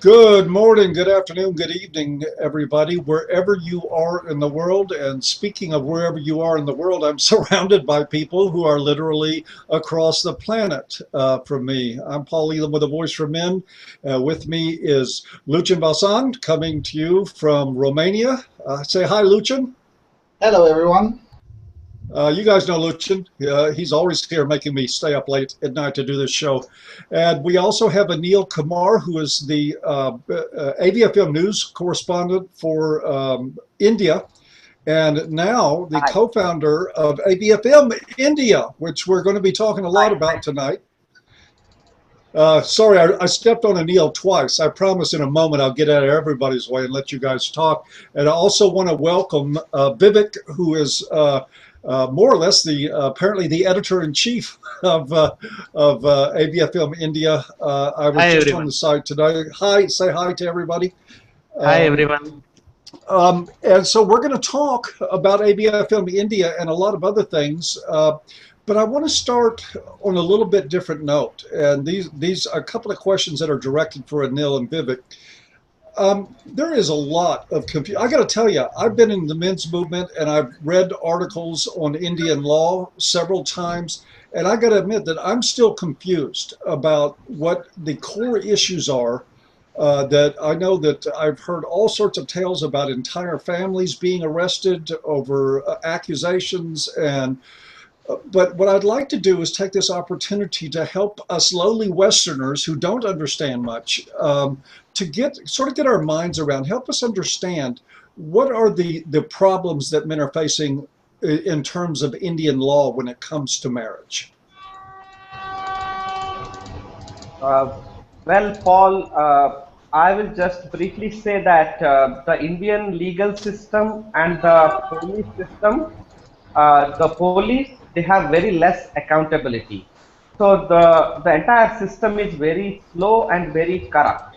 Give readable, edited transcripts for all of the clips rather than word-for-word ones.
Good morning, good afternoon, good evening, everybody, wherever you are in the world. And speaking of wherever you are in the world, I'm surrounded by people who are literally across the planet from me. I'm Paul Elam with a Voice for Men. With me is Lucian Valsan coming to you from Romania. Say hi, Lucian. Hello, everyone. You guys know Lucian. He's always here making me stay up late at night to do this show. And we also have Anil Kumar, who is the AVFM News correspondent for India, and now the Hi. co-founder of AVFM India, which we're going to be talking a lot about tonight. Sorry, I stepped on Anil twice. I promise in a moment I'll get out of everybody's way and let you guys talk. And I also want to welcome Vivek, who is more or less the apparently the editor-in-chief of AVFM India. I was Hi just on the everyone. site today. Hi, say hi to everybody. Hi Um, everyone. and so we're going to talk about ABFM India and a lot of other things. But I want to start on a little bit different note. And these are a couple of questions that are directed for Anil and Vivek. There is a lot of confusion. I got to tell you, I've been in the men's movement and I've read articles on Indian law several times. And I got to admit that I'm still confused about what the core issues are. That I know that I've heard all sorts of tales about entire families being arrested over accusations and but what I'd like to do is take this opportunity to help us lowly Westerners who don't understand much to get our minds around, help us understand what are the problems that men are facing in terms of Indian law when it comes to marriage. Uh, Paul, I will just briefly say that the Indian legal system and the police system, the police, they have very less accountability. So the entire system is very slow and very corrupt.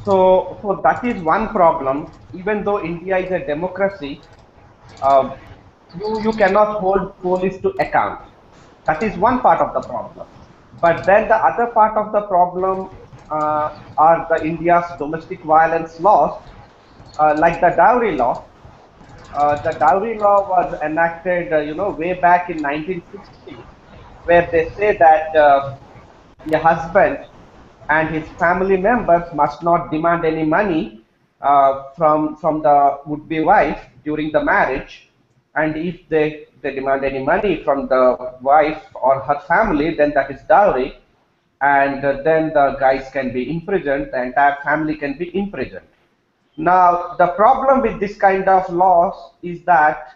So that is one problem. Even though India is a democracy, uh, you cannot hold police to account. That is one part of the problem. But then the other part of the problem are the India's domestic violence laws, like the dowry law. The dowry law was enacted, way back in 1960, where they say that a husband and his family members must not demand any money from the would-be wife during the marriage, and if they demand any money from the wife or her family, then that is dowry, and then the guys can be imprisoned, the entire family can be imprisoned. Now, the problem with this kind of laws is that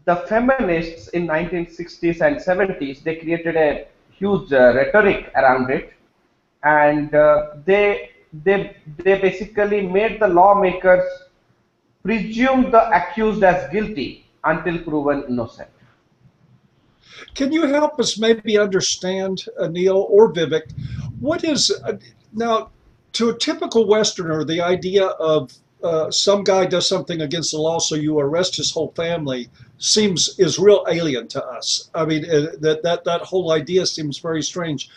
the feminists in 1960s and 70s, they created a huge rhetoric around it, and they basically made the lawmakers presume the accused as guilty until proven innocent. Can you help us maybe understand, Anil or Vivek, what is now to a typical Westerner, the idea of some guy does something against the law, so you arrest his whole family seems is real alien to us. I mean, that whole idea seems very strange.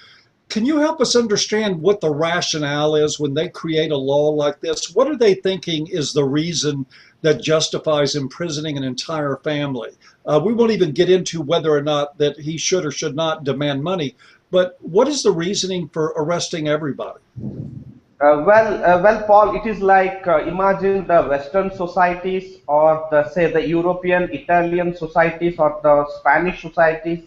Can you help us understand what the rationale is when they create a law like this? What are they thinking is the reason that justifies imprisoning an entire family? We won't even get into whether or not that he should or should not demand money, but what is the reasoning for arresting everybody? Paul, it is like imagine the Western societies or the say the European, Italian societies or the Spanish societies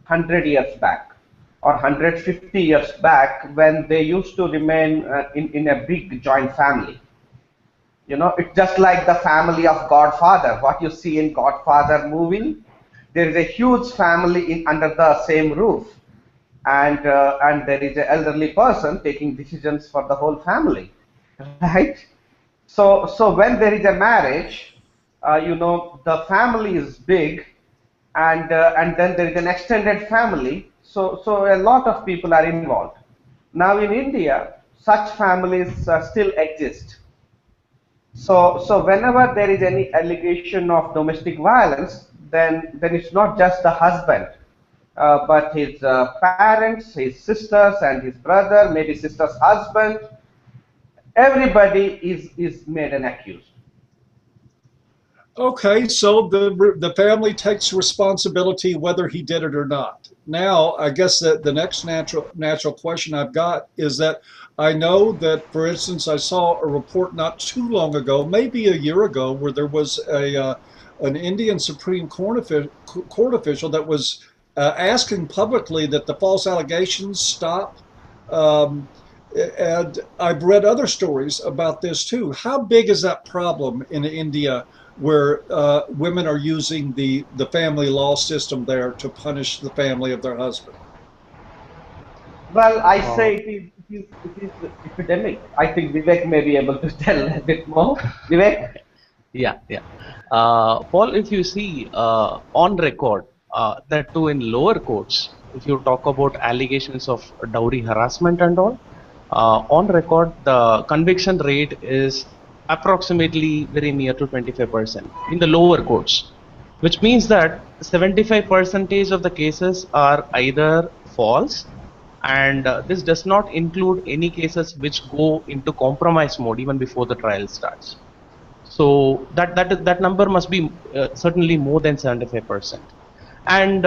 100 years back or 150 years back when they used to remain in a big joint family. It's just like the family of Godfather. What you see in Godfather movie, there is a huge family in under the same roof, and there is an elderly person taking decisions for the whole family, right? So when there is a marriage, the family is big, and then there is an extended family. So a lot of people are involved. Now in India, such families still exist. So whenever there is any allegation of domestic violence, then it's not just the husband, but his parents, his sisters, and his brother, maybe sister's husband, everybody is made an accused. Okay, so the family takes responsibility whether he did it or not. Now, I guess that the next natural question I've got is that I know that, for instance, I saw a report not too long ago, maybe a year ago, where there was a an Indian Supreme Court official that was asking publicly that the false allegations stop. Um, and I've read other stories about this too. How big is that problem in India, where women are using the family law system there to punish the family of their husband? Well, I Uh, say it is epidemic. I think Vivek may be able to tell a bit more. Vivek? yeah, yeah. Paul, if you see on record, that too in lower courts, if you talk about allegations of dowry harassment and all, on record, the conviction rate is approximately very near to 25% in the lower courts, which means that 75% of the cases are either false, and this does not include any cases which go into compromise mode even before the trial starts. So that number must be certainly more than 75%. And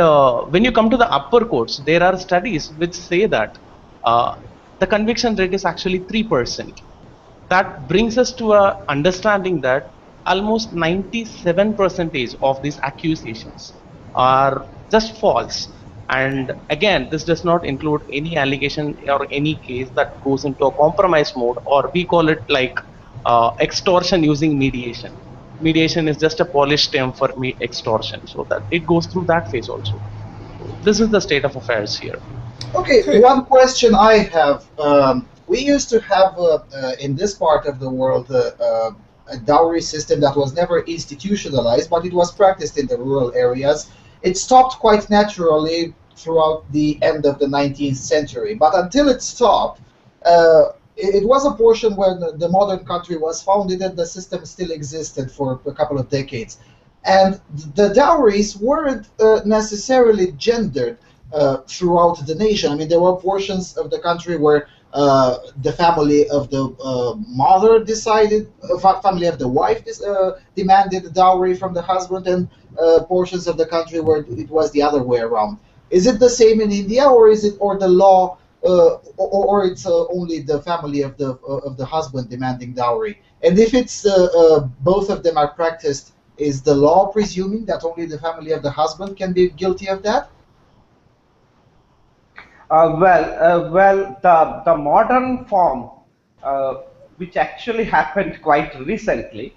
when you come to the upper courts, there are studies which say that uh, the conviction rate is actually 3%. That brings us to a understanding that almost 97% of these accusations are just false. And again, this does not include any allegation or any case that goes into a compromise mode, or we call it like extortion using mediation. Mediation is just a polished term for extortion, so that it goes through that phase also. So this is the state of affairs here. Okay, Okay. one question I have. We used to have in this part of the world a dowry system that was never institutionalized, but it was practiced in the rural areas. It stopped quite naturally throughout the end of the 19th century, but until it stopped, it was a portion when the modern country was founded and the system still existed for a couple of decades. And the dowries weren't necessarily gendered throughout the nation. I mean, there were portions of the country where the family of the mother decided, family of the wife demanded a dowry from the husband, and portions of the country where it was the other way around. Is it the same in India, or is it, or the law, or it's only the family of the husband demanding dowry? And if it's both of them are practiced, is the law presuming that only the family of the husband can be guilty of that? The modern form, which actually happened quite recently,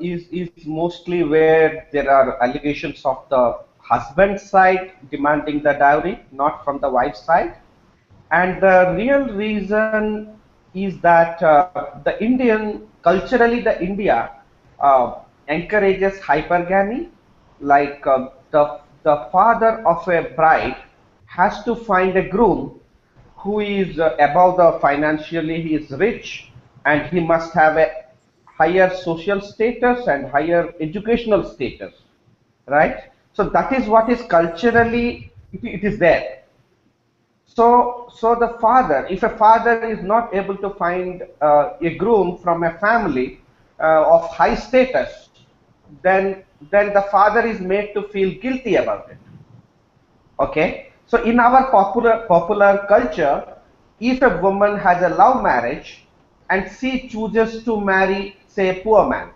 is mostly where there are allegations of the husband side demanding the dowry, not from the wife's side. And the real reason is that culturally, the India encourages hypergamy. Like the father of a bride has to find a groom who is above the financially, he is rich, and he must have a higher social status and higher educational status, right? So that is what is culturally, it is there. So the father, if a father is not able to find a groom from a family of high status, then the father is made to feel guilty about it. Okay. So in our popular culture, if a woman has a love marriage and she chooses to marry, say, a poor man,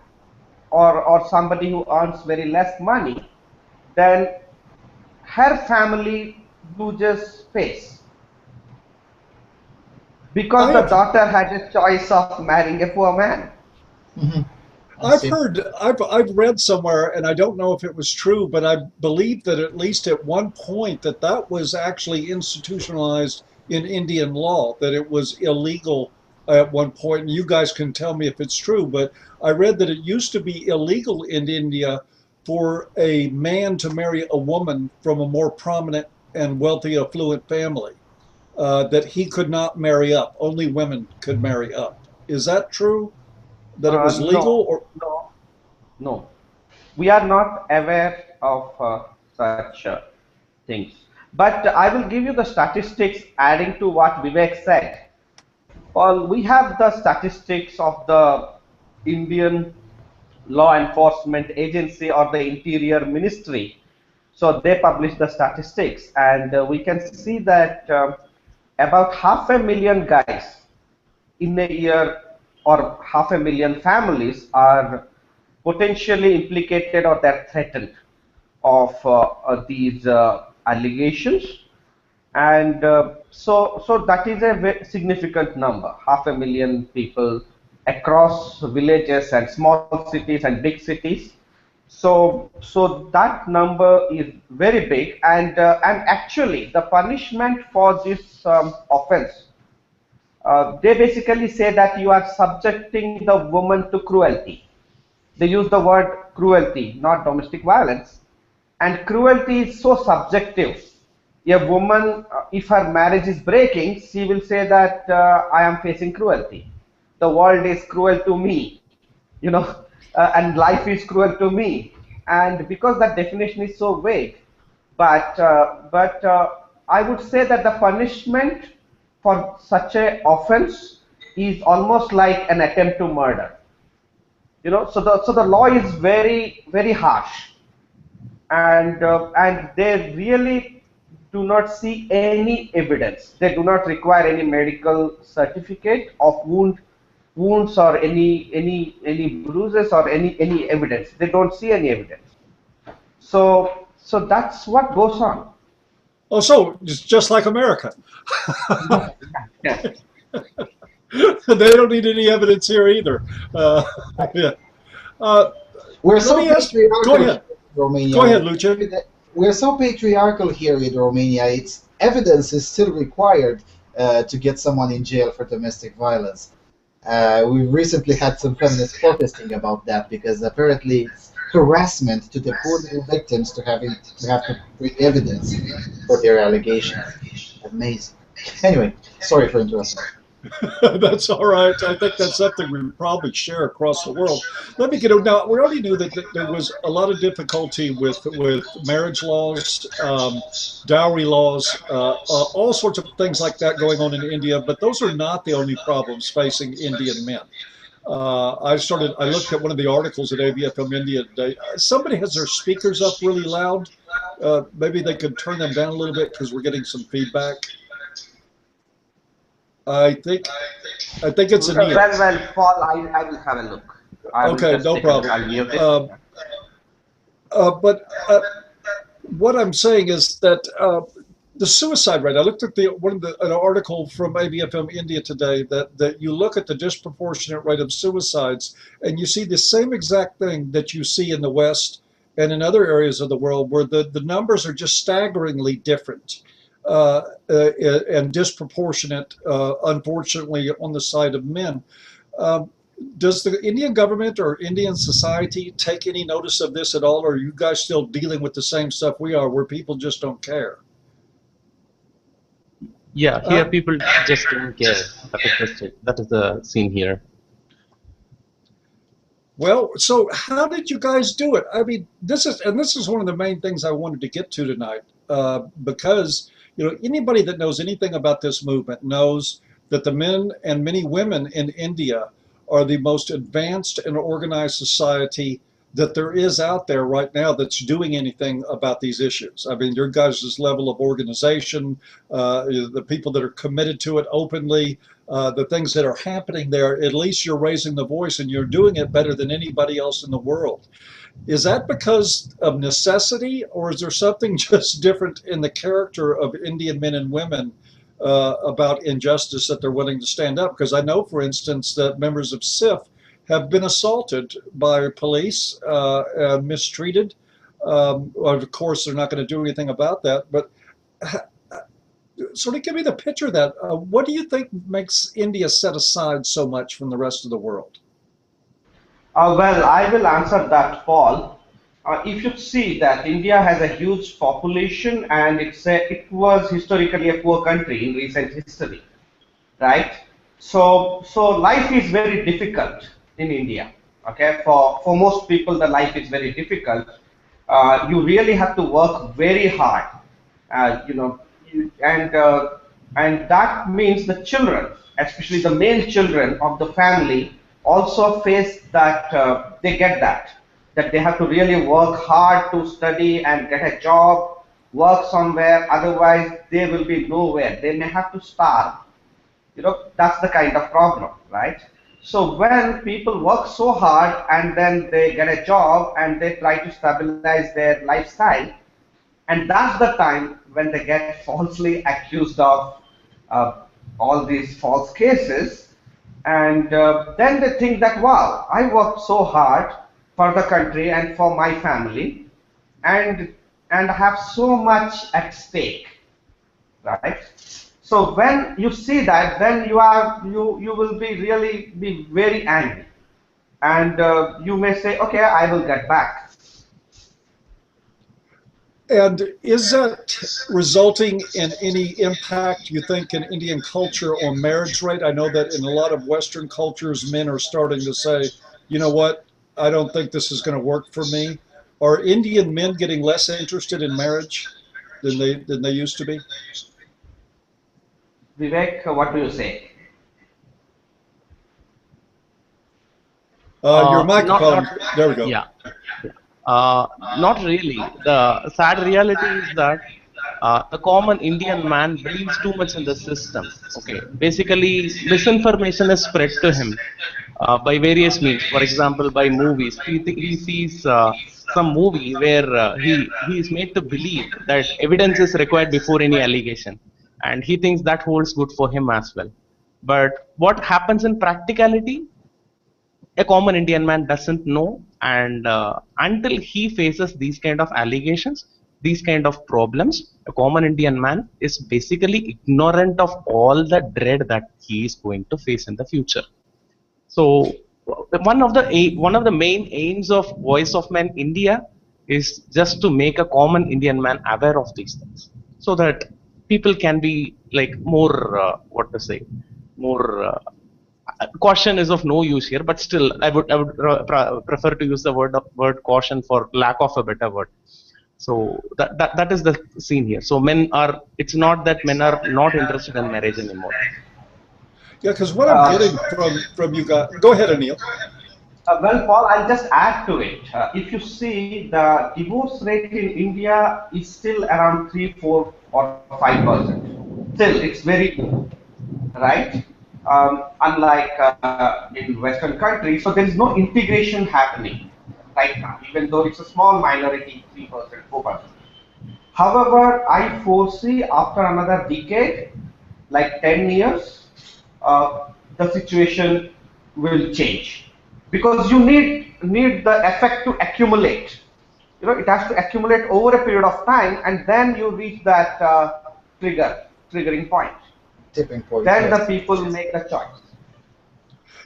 or somebody who earns very less money, then her family loses face, I because the have daughter had a choice of marrying a poor man. Hmm. I I've see. heard, I've read somewhere, and I don't know if it was true, but I believe that at least at one point that was actually institutionalized in Indian law, that it was illegal at one point. And you guys can tell me if it's true, but I read that it used to be illegal in India for a man to marry a woman from a more prominent and wealthy, affluent family. That he could not marry up; only women could marry up. Is that true? That it was legal, No, or no, no. We are not aware of such things. But I will give you the statistics adding to what Vivek said. Well, we have the statistics of the Indian Law Enforcement Agency or the Interior Ministry. So they publish the statistics, and we can see that about 500,000 guys in a year, or 500,000 families are potentially implicated or they're threatened of these allegations. And so that is a very significant number, 500,000 people across villages and small cities and big cities. So that number is very big, and actually the punishment for this offense, they basically say that you are subjecting the woman to cruelty. They use the word cruelty, not domestic violence. And cruelty is so subjective. A woman, if her marriage is breaking, she will say that I am facing cruelty. The world is cruel to me, you know, and life is cruel to me. And because that definition is so vague, but I would say that the punishment for such a offense is almost like an attempt to murder. So the law is very harsh, and they really do not see any evidence. They do not require any medical certificate of wounds or any bruises or any evidence. They don't see any evidence. So that's what goes on. Oh, so it's just like America. Yes. They don't need any evidence here either. Yeah. Uh, We're let so me ask. Go patriarchal here ahead. in Romania. Go ahead, Lucian. We're so patriarchal here in Romania. It's evidence is still required to get someone in jail for domestic violence. We recently had some feminists protesting about that because apparently it's harassment to the poor little victims to have to bring evidence for their allegations. Amazing. Anyway, sorry for interrupting. That's all right. I think that's something we probably share across the world. Let me get it now. We already knew that there was a lot of difficulty with marriage laws, dowry laws, all sorts of things like that going on in India. But those are not the only problems facing Indian men. I looked at one of the articles at AVFM India today. Somebody has their speakers up really loud. Maybe they could turn them down a little bit because we're getting some feedback. I think it's Anil. Well, Paul, I will have a look. Okay, no problem. I'll mute it. But what I'm saying is that the suicide rate. I looked at an article from AVFM India today that you look at the disproportionate rate of suicides, and you see the same exact thing that you see in the West and in other areas of the world, where the numbers are just staggeringly different. And disproportionate, unfortunately, on the side of men. Does the Indian government or Indian society take any notice of this at all, or are you guys still dealing with the same stuff we are, where people just don't care? Yeah, here people just don't care. That is the scene here. Well, so how did you guys do it? I mean, this is one of the main things I wanted to get to tonight, because anybody that knows anything about this movement knows that the men and many women in India are the most advanced and organized society that there is out there right now that's doing anything about these issues. I mean, your guys' level of organization, the people that are committed to it openly, the things that are happening there, at least you're raising the voice and you're doing it better than anybody else in the world. Is that because of necessity, or is there something just different in the character of Indian men and women about injustice that they're willing to stand up? Because I know, for instance, that members of SIFF have been assaulted by police, mistreated. Of course, they're not going to do anything about that. But sort of give me the picture of that. What do you think makes India set aside so much from the rest of the world? Well, I will answer that, Paul. If you see that India has a huge population, and it was historically a poor country in recent history, right? So life is very difficult in India. Okay, for most people, the life is very difficult. You really have to work very hard, and that means the children, especially the male children of the family, also face that they get that they have to really work hard to study and get a job, work somewhere, otherwise they will be nowhere. They may have to starve. That's the kind of problem, right? So when people work so hard and then they get a job and they try to stabilize their lifestyle, and that's the time when they get falsely accused of uh, all these false cases, and then they think that, wow, I worked so hard for the country and for my family, and and have so much at stake, right? So when you see that, then you will be really be very angry, and you may say, okay, I will get back. And is that resulting in any impact, you think, in Indian culture on marriage rate? I know that in a lot of Western cultures, men are starting to say, you know what, I don't think this is going to work for me. Are Indian men getting less interested in marriage than they used to be? Vivek, what do you say? Your Not microphone, there we go. yeah. Uh, Not really. The sad reality is that the common Indian man believes too much in the system. Okay, basically, misinformation is spread to him by various means. For example, by movies. He sees some movie where he is made to believe that evidence is required before any allegation, and he thinks that holds good for him as well. But what happens in practicality? A common Indian man doesn't know, and until he faces these kind of allegations, these kind of problems, a common Indian man is basically ignorant of all the dread that he is going to face in the future. So one of the main aims of Voice of Man India is just to make a common Indian man aware of these things, so that people can be like more what to say, more caution is of no use here, but still I would prefer to use the word caution for lack of a better word. So that is the scene here. So men are, it's not that men are not interested in marriage anymore. Yeah, because what I'm Uh, getting from you guys, go ahead, Anil. well, Paul, I'll just add to it. If you see, the divorce rate in India is still around 3, 4, or 5%. Still, it's very low, right? Unlike in Western countries, so there is no integration happening right now, even though it's a small minority, 3%, 4%. However, I foresee after another decade, like 10 years, the situation will change, because you need the effect to accumulate. It has to accumulate over a period of time, and then you reach that triggering point. Tipping point, Then the yes. people make the choice.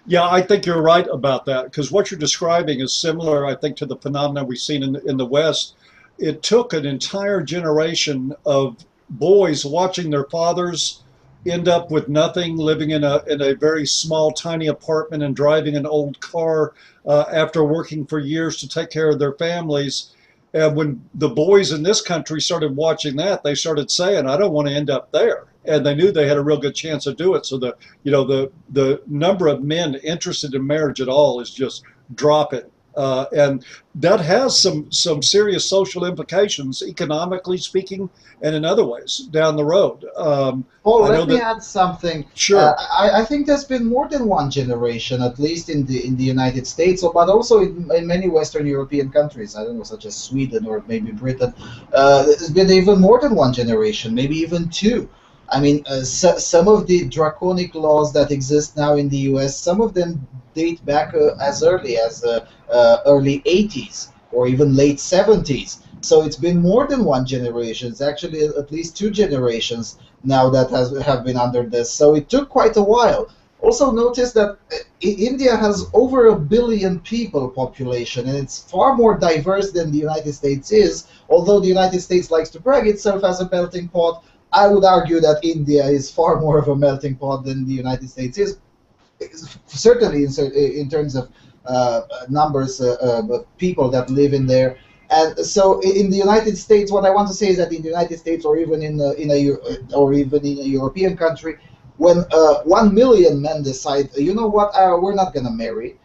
Yeah, I think you're right about that because what you're describing is similar, I think, to the phenomenon we've seen in the West. It took an entire generation of boys watching their fathers end up with nothing, living in a very small, tiny apartment and driving an old car after working for years to take care of their families. And when the boys in this country started watching that, they started saying, "I don't want to end up there." And they knew they had a real good chance to do it. So the number of men interested in marriage at all is just dropping, and that has some serious social implications, economically speaking, and in other ways down the road. Paul, I know let me that. add something. Sure. I think there's been more than one generation, at least in the United States, but also in many Western European countries. I don't know, such as Sweden or maybe Britain. There's been even more than one generation, maybe even two. I mean, some of the draconic laws that exist now in the U.S., some of them date back as early as early 80s or even late 70s. So it's been more than one generation. It's actually at least two generations now that have been under this. So it took quite a while. Also notice that India has over 1 billion people population, and it's far more diverse than the United States is. Although the United States likes to brag itself as a melting pot, I would argue that India is far more of a melting pot than the United States is, certainly in terms of numbers of people that live in there. And so in the United States, what I want to say is that in the United States, or even in a European country, when 1 million men decide, you know what, we're not going to marry,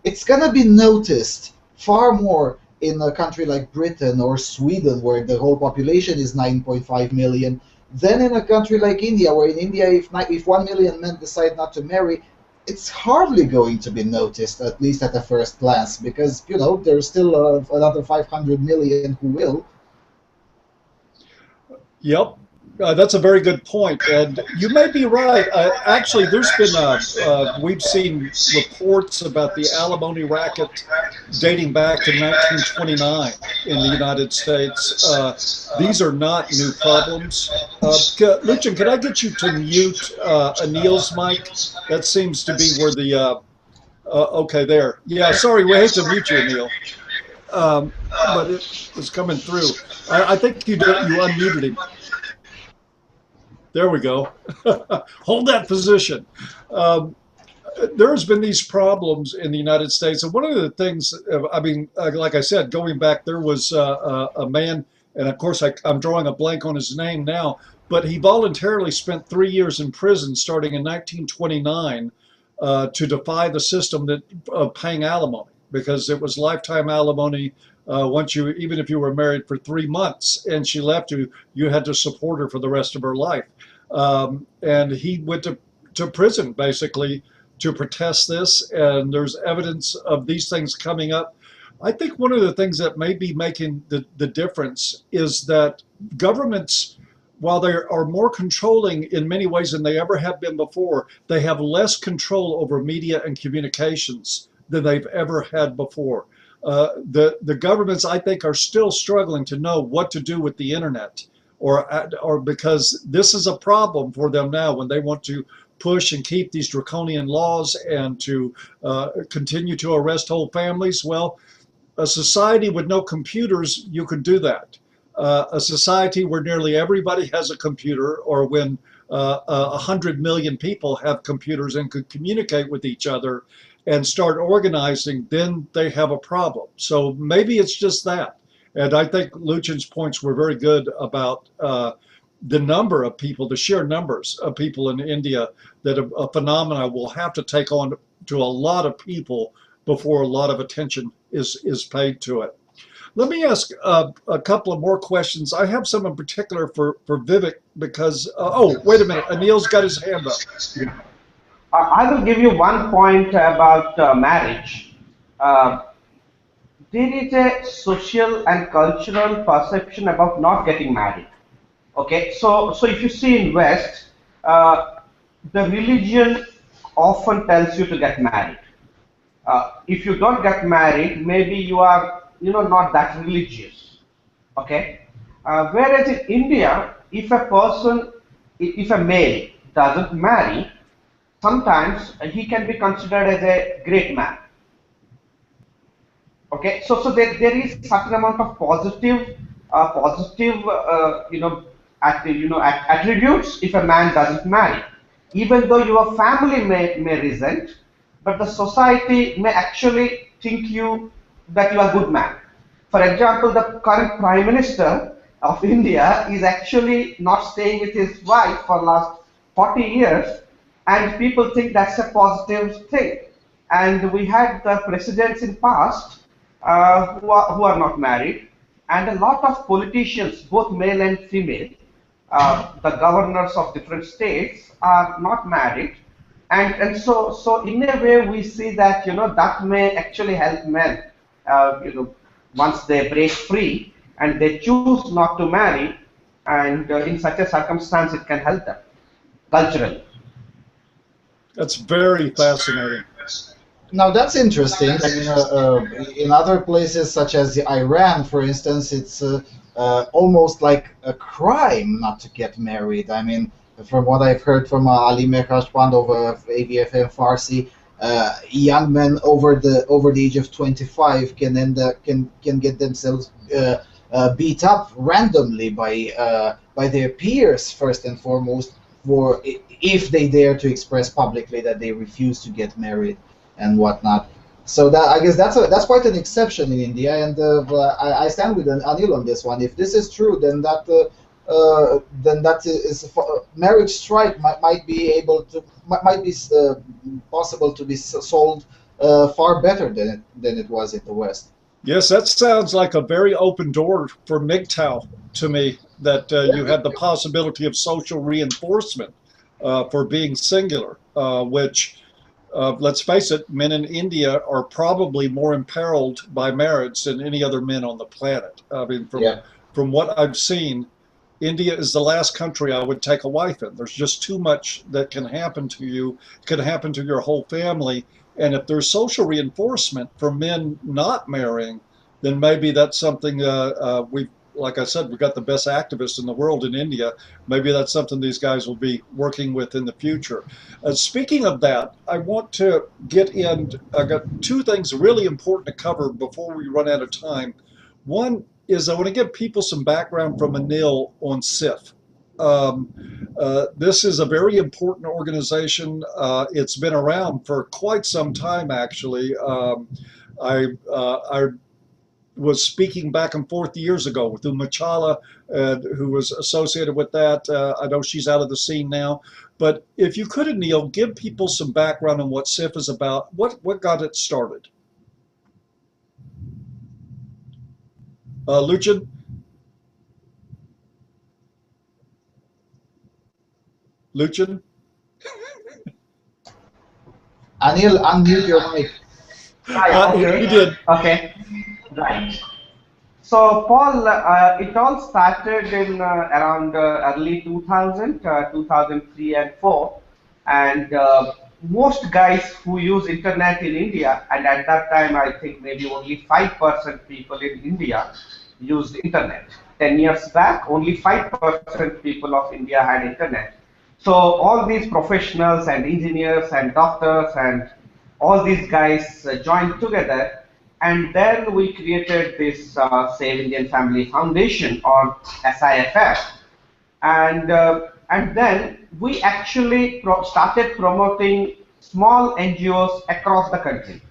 it's going to be noticed far more in a country like Britain or Sweden, where the whole population is 9.5 million, than in a country like India, where in India, if 1 million men decide not to marry, it's hardly going to be noticed, at least at the first glance, because, you know, there's still another 500 million who will. Yep, that's a very good point, and you may be right. Actually, there's been we've seen reports about the alimony racket dating back to 1929 in the United States. These are not new problems. Lucian, could I get you to mute Anil's mic? That seems to be where the okay, there. Yeah, sorry, we hate to mute you, Anil, but it was coming through. I think you unmuted him. There we go. Hold that position. There's been these problems in the United States, and one of the things, I mean, like I said, going back, there was a man, and of course I'm drawing a blank on his name now, but he voluntarily spent 3 years in prison starting in 1929 to defy the system that paying alimony, because it was lifetime alimony. Once you, even if you were married for 3 months and she left you, you had to support her for the rest of her life. And he went to prison basically to protest this. And there's evidence of these things coming up. I think one of the things that may be making the difference is that governments, while they are more controlling in many ways than they ever have been before, they have less control over media and communications than they've ever had before. The governments, I think, are still struggling to know what to do with the internet, or because this is a problem for them now when they want to push and keep these draconian laws and to continue to arrest whole families. Well, a society with no computers, you could do that. A society where nearly everybody has a computer, or when 100 million people have computers and could communicate with each other and start organizing, then they have a problem. So maybe it's just that. And I think Lucian's points were very good about the number of people, the sheer numbers of people in India, that a phenomena will have to take on to a lot of people before a lot of attention is paid to it. Let me ask a couple of more questions. I have some in particular for Vivek because, oh, wait a minute, Anil's got his hand up. I will give you one point about marriage. There is a social and cultural perception about not getting married. Okay, so if you see in West, the religion often tells you to get married. If you don't get married, maybe you are, not that religious. Okay, whereas in India, if a male doesn't marry, sometimes he can be considered as a great man. Okay, so there is certain amount of positive attributes if a man doesn't marry, even though your family may resent, but the society may actually think that you are a good man. For example, the current Prime Minister of India is actually not staying with his wife for last 40 years, and people think that's a positive thing. And we had the presidents in past who are not married, and a lot of politicians, both male and female, the governors of different states are not married, and so in a way we see that that may actually help men, once they break free and they choose not to marry, and in such a circumstance it can help them culturally. That's very fascinating. Now that's interesting. I mean, in other places such as Iran, for instance, it's almost like a crime not to get married. I mean, from what I've heard from Ali Mehrashpand over AVFM Farsi, young men over the age of 25 can get themselves beat up randomly by their peers, first and foremost, for if they dare to express publicly that they refuse to get married and whatnot. So that, I guess that's quite an exception in India, and I stand with Anil on this one. If this is true, then that then that is marriage strike might be able to might be possible to be sold far better than it was in the West. Yes, that sounds like a very open door for MGTOW to me, that you have the possibility of social reinforcement for being singular, which, let's face it, men in India are probably more imperiled by marriage than any other men on the planet. I mean, Yeah. from what I've seen, India is the last country I would take a wife in. There's just too much that can happen to you, can happen to your whole family. And if there's social reinforcement for men not marrying, then maybe that's something like I said, we've got the best activists in the world in India. Maybe that's something these guys will be working with in the future. Speaking of that, I want to get in. I got two things really important to cover before we run out of time. One is I want to give people some background from Anil on SIFF. This is a very important organization. It's been around for quite some time, actually. I was speaking back and forth years ago with Umachala, who was associated with that. I know she's out of the scene now. But if you could, Anil, give people some background on what SIFF is about, what got it started? Lucian? Lucian? Anil, unmute your mic. Okay. He did. Okay. Right. So, Paul, it all started in around early 2000, 2003 and 4. And most guys who use internet in India, and at that time, I think maybe only 5% people in India used internet. 10 years back, only 5% people of India had internet. So all these professionals and engineers and doctors and all these guys joined together, and then we created this Save Indian Family Foundation, or SIFF, and then we actually started promoting small NGOs across the country.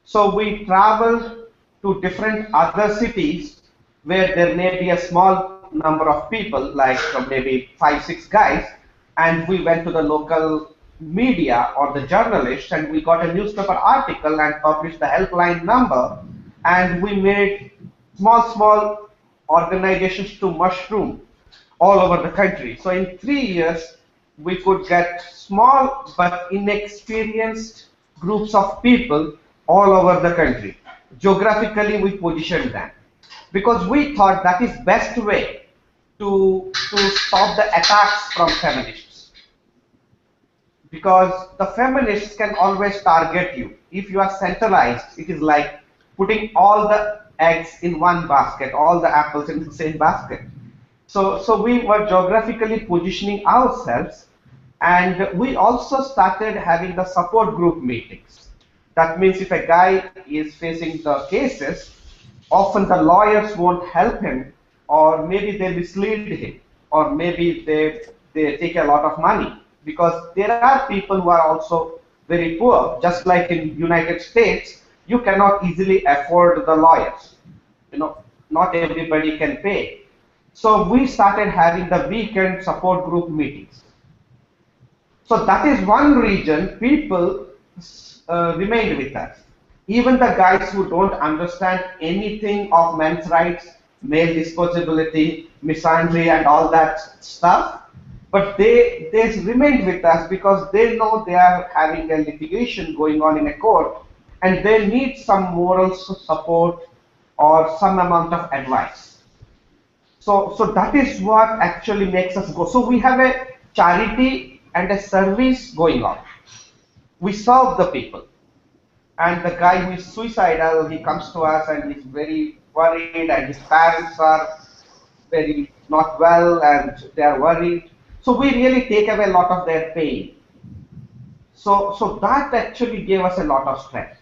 So we traveled to different other cities where there may be a small number of people, like maybe 5, 6 guys, and we went to the local media or the journalists, and we got a newspaper article and published the helpline number, and we made small organizations to mushroom all over the country. So in 3 years, we could get small but inexperienced groups of people all over the country. Geographically, we positioned them because we thought that is best way to stop the attacks from feminists. Because the feminists can always target you. If you are centralized, it is like putting all the eggs in one basket, all the apples in the same basket. So we were geographically positioning ourselves, and we also started having the support group meetings. That means if a guy is facing the cases, often the lawyers won't help him, or maybe they mislead him, or maybe they take a lot of money, because there are people who are also very poor. Just like in United States, you cannot easily afford the lawyers. Not everybody can pay. So we started having the weekend support group meetings. So that is one region people remained with us. Even the guys who don't understand anything of men's rights, male disposability, misandry, and all that stuff, but they remained with us because they know they are having a litigation going on in a court, and they need some moral support or some amount of advice. So that is what actually makes us go. So we have a charity and a service going on. We serve the people. And the guy who is suicidal, he comes to us and he's very worried, and his parents are very not well and they are worried. So we really take away a lot of their pain. So that actually gave us a lot of strength.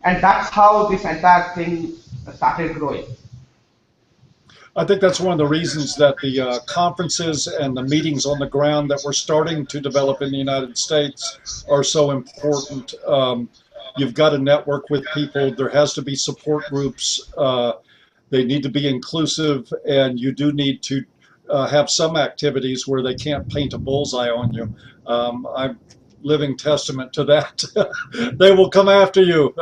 And that's how this entire thing started growing. I think that's one of the reasons that the conferences and the meetings on the ground that we're starting to develop in the United States are so important. You've got to network with people. There has to be support groups. They need to be inclusive, and you do need to have some activities where they can't paint a bullseye on you. I'm living testament to that. They will come after you.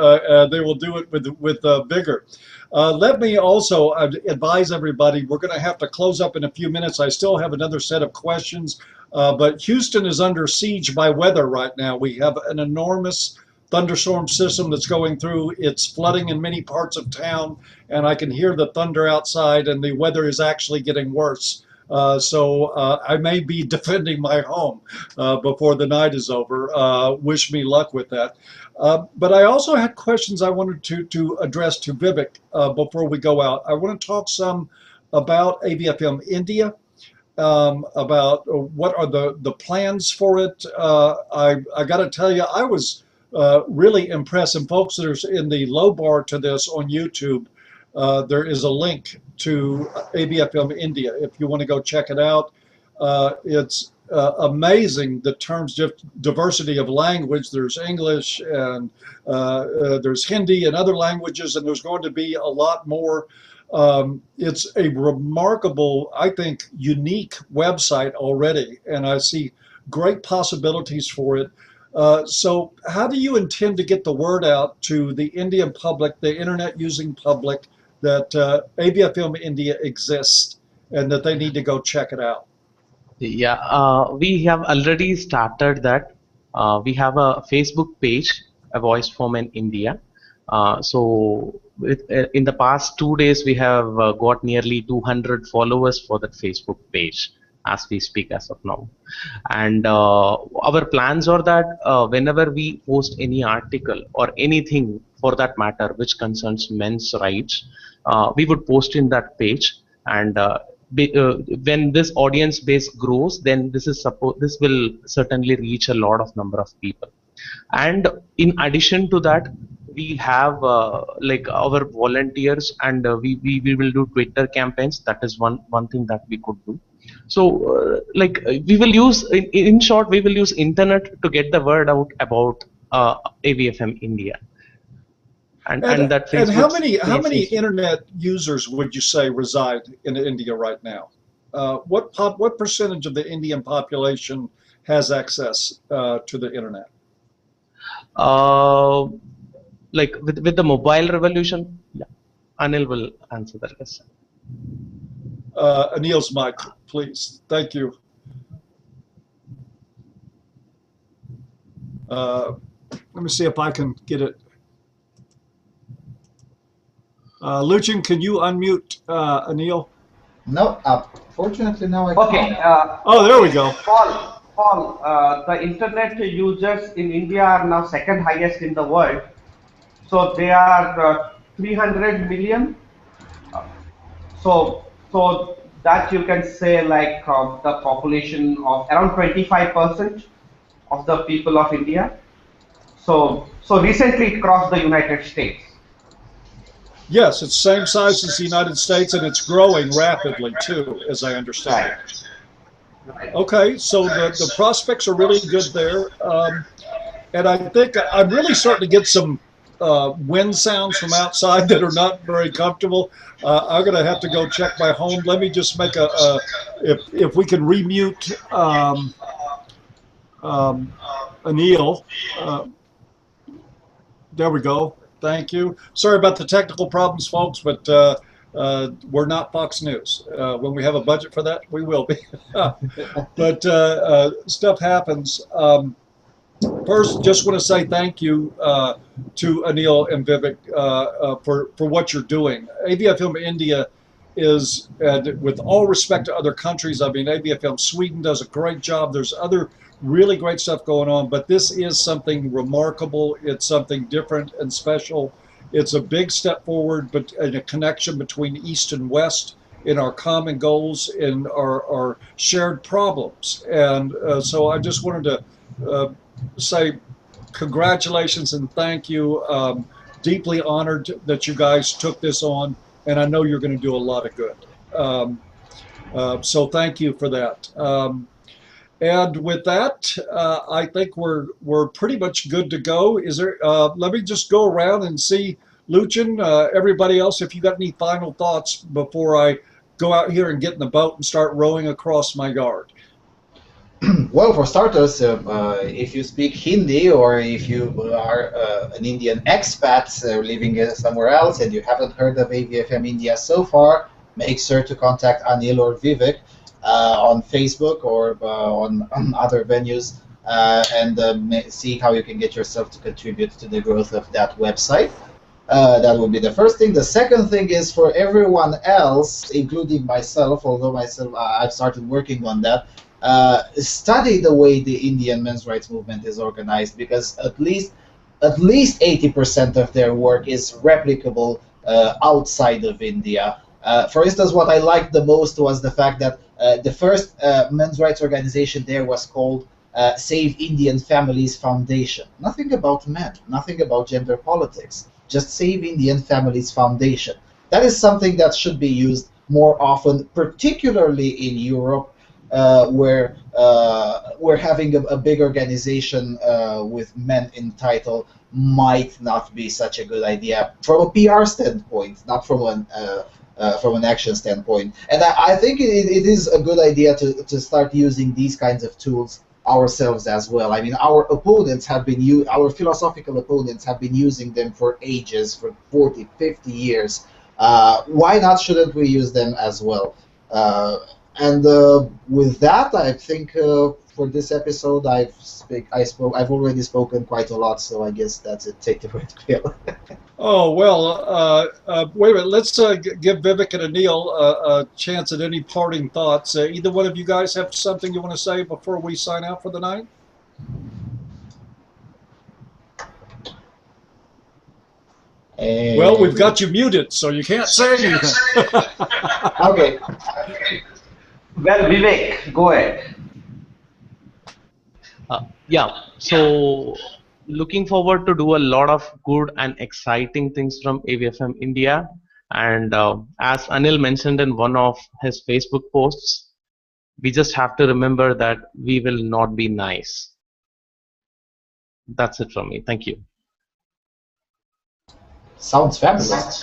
They will do it with vigor. Let me also advise everybody, we're going to have to close up in a few minutes. I still have another set of questions, but Houston is under siege by weather right now. We have an enormous thunderstorm system that's going through. It's flooding in many parts of town, and I can hear the thunder outside, and the weather is actually getting worse. So I may be defending my home before the night is over. Wish me luck with that. But I also had questions I wanted to address to Vivek before we go out. I want to talk some about AVFM India, about what are the plans for it. I got to tell you, I was really impressed. And folks that are in the low bar to this on YouTube, there is a link to AVFM India if you want to go check it out. It's amazing the terms of diversity of language. There's English and there's Hindi and other languages, and there's going to be a lot more. It's a remarkable, I think, unique website already, and I see great possibilities for it. So how do you intend to get the word out to the Indian public, the internet using public, that AVFM India exists and that they need to go check it out? Yeah, we have already started that. We have a Facebook page, A Voice from in India. In the past 2 days, we have got nearly 200 followers for that Facebook page as we speak as of now. And our plans are that whenever we post any article or anything for that matter which concerns men's rights, we would post in that page. And when this audience base grows, then this will certainly reach a lot of number of people. And in addition to that, we have like our volunteers, and we will do Twitter campaigns. That is one thing that we could do. So we will use, in short, we will use internet to get the word out about AVFM India. And that Facebook, and how many internet users would you say reside in India right now? What percentage of the Indian population has access to the internet? Like with the mobile revolution, yeah. Anil will answer that question. Anil's mic, please. Thank you. Let me see if I can get it. Lucian, can you unmute Anil? No, fortunately now I can't. Okay. Oh, there we go. Paul, the internet users in India are now second highest in the world. So they are 300 million. So that you can say like the population of around 25% of the people of India. So recently it crossed the United States. Yes, it's the same size as the United States, and it's growing rapidly too, as I understand it. Right. Okay, so the prospects are really good there. And I think I'm really starting to get some wind sounds from outside that are not very comfortable. I'm going to have to go check my home. Let me just make if we can remute Anil. There we go. Thank you. Sorry about the technical problems, folks, but we're not Fox News. When we have a budget for that, we will be. But stuff happens. First, just want to say thank you to Anil and Vivek for what you're doing. AVFM India is, with all respect to other countries, I mean, AVFM Sweden does a great job. There's other really great stuff going on, but this is something remarkable. It's something different and special. It's a big step forward, but in a connection between East and West in our common goals, in our shared problems. And so I just wanted to say congratulations and thank you. Deeply honored that you guys took this on, and I know you're going to do a lot of good. So thank you for that. And with that, I think we're pretty much good to go. Is there? Let me just go around and see, Lucian, everybody else, if you got any final thoughts before I go out here and get in the boat and start rowing across my yard? Well, for starters, if you speak Hindi or if you are an Indian expat living somewhere else and you haven't heard of AVFM India so far, make sure to contact Anil or Vivek on Facebook or on other venues and see how you can get yourself to contribute to the growth of that website. That would be the first thing. The second thing is for everyone else, including myself, although I've started working on that, study the way the Indian men's rights movement is organized, because at least 80% of their work is replicable outside of India. For instance, what I liked the most was the fact that the first men's rights organization there was called Save Indian Families Foundation. Nothing about men, nothing about gender politics, just Save Indian Families Foundation. That is something that should be used more often, particularly in Europe, where having a big organization with men in title might not be such a good idea from a PR standpoint, not from an action standpoint. And I think it is a good idea to start using these kinds of tools ourselves as well. I mean, our philosophical opponents have been using them for ages, for 40, 50 years. Why not shouldn't we use them as well? And with that, I think for this episode, I've already spoken quite a lot, so I guess that's it. Take the red pill. Oh, well, wait a minute. Let's give Vivek and Anil a chance at any parting thoughts. Either one of you guys have something you want to say before we sign out for the night? Well, we've got you muted, so you can't say anything. Okay. Well, Vivek, go ahead. Yeah, so looking forward to do a lot of good and exciting things from AVFM India. And as Anil mentioned in one of his Facebook posts, we just have to remember that we will not be nice. That's it from me. Thank you. Sounds fabulous.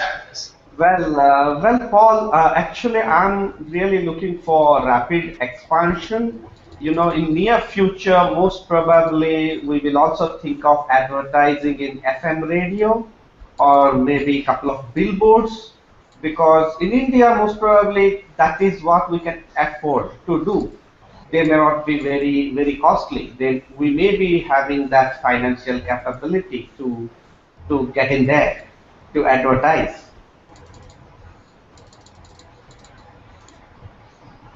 Well, Paul, actually, I'm really looking for rapid expansion. You know, in near future, most probably, we will also think of advertising in FM radio or maybe a couple of billboards, because in India, most probably, that is what we can afford to do. They may not be very, very costly. We may be having that financial capability to get in there, to advertise.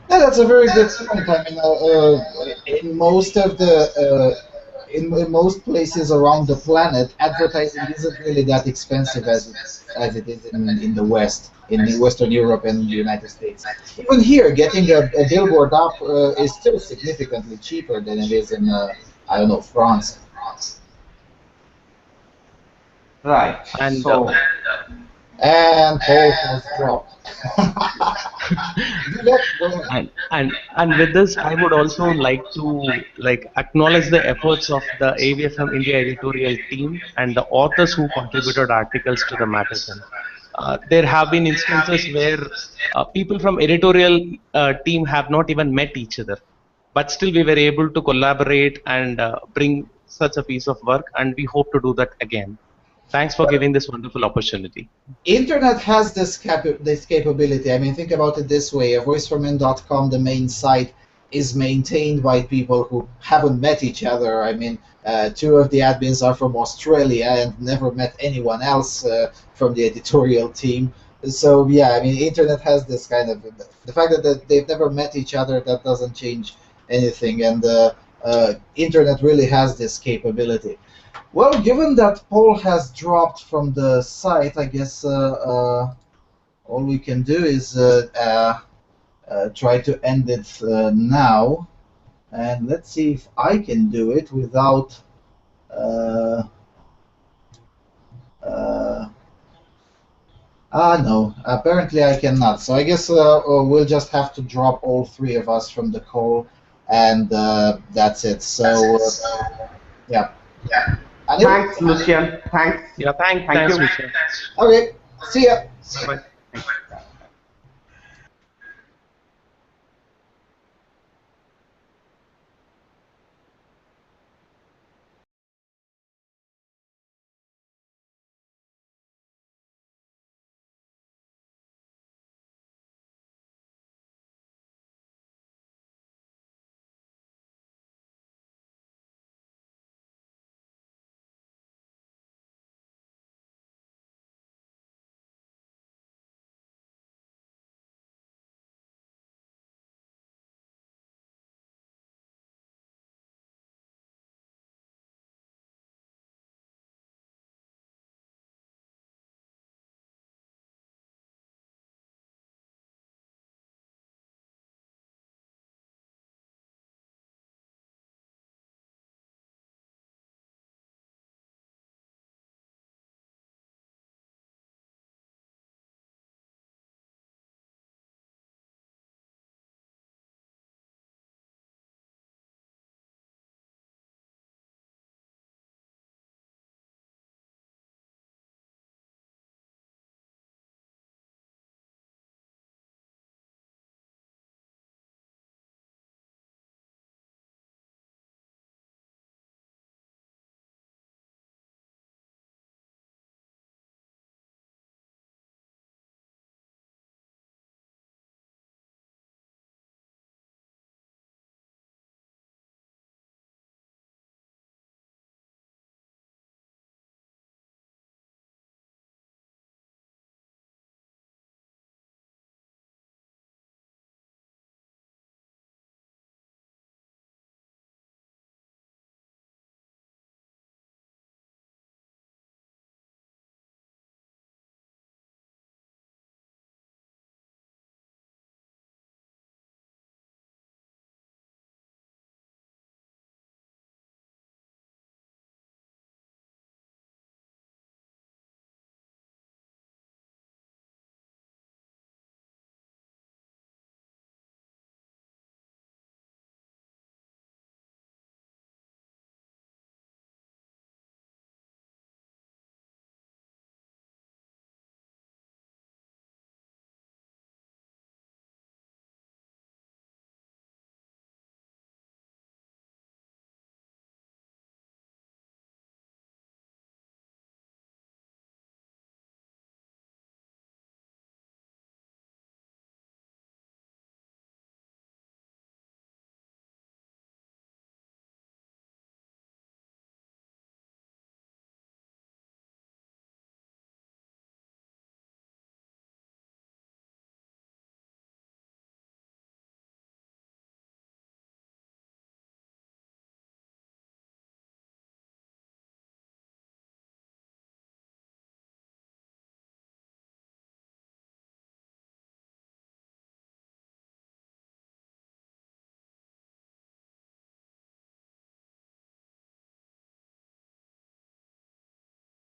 Yeah, that's a very good point. I mean, in most of the in most places around the planet, advertising isn't really that expensive as it is in the West, in Western Europe and the United States. Even here, getting a billboard up is still significantly cheaper than it is in I don't know, France. Right. And So, And Paul has dropped. and with this, I would also like to acknowledge the efforts of the AVFM India editorial team and the authors who contributed articles to the magazine. There have been instances where people from editorial team have not even met each other, but still we were able to collaborate and bring such a piece of work, and we hope to do that again. Thanks for giving this wonderful opportunity. Internet has this capability. I mean, think about it this way: voiceformen.com, the main site, is maintained by people who haven't met each other. I mean, two of the admins are from Australia and never met anyone else from the editorial team. So yeah, I mean, internet has this kind of, the fact that they've never met each other, that doesn't change anything, and internet really has this capability. Well, given that Paul has dropped from the site, I guess all we can do is try to end it now. And let's see if I can do it without... no, apparently I cannot. So I guess we'll just have to drop all three of us from the call, and that's it. So, yeah. thanks, Lucian. Thanks. Yeah, Thank thanks, you. Lucian. Okay, see ya. Bye.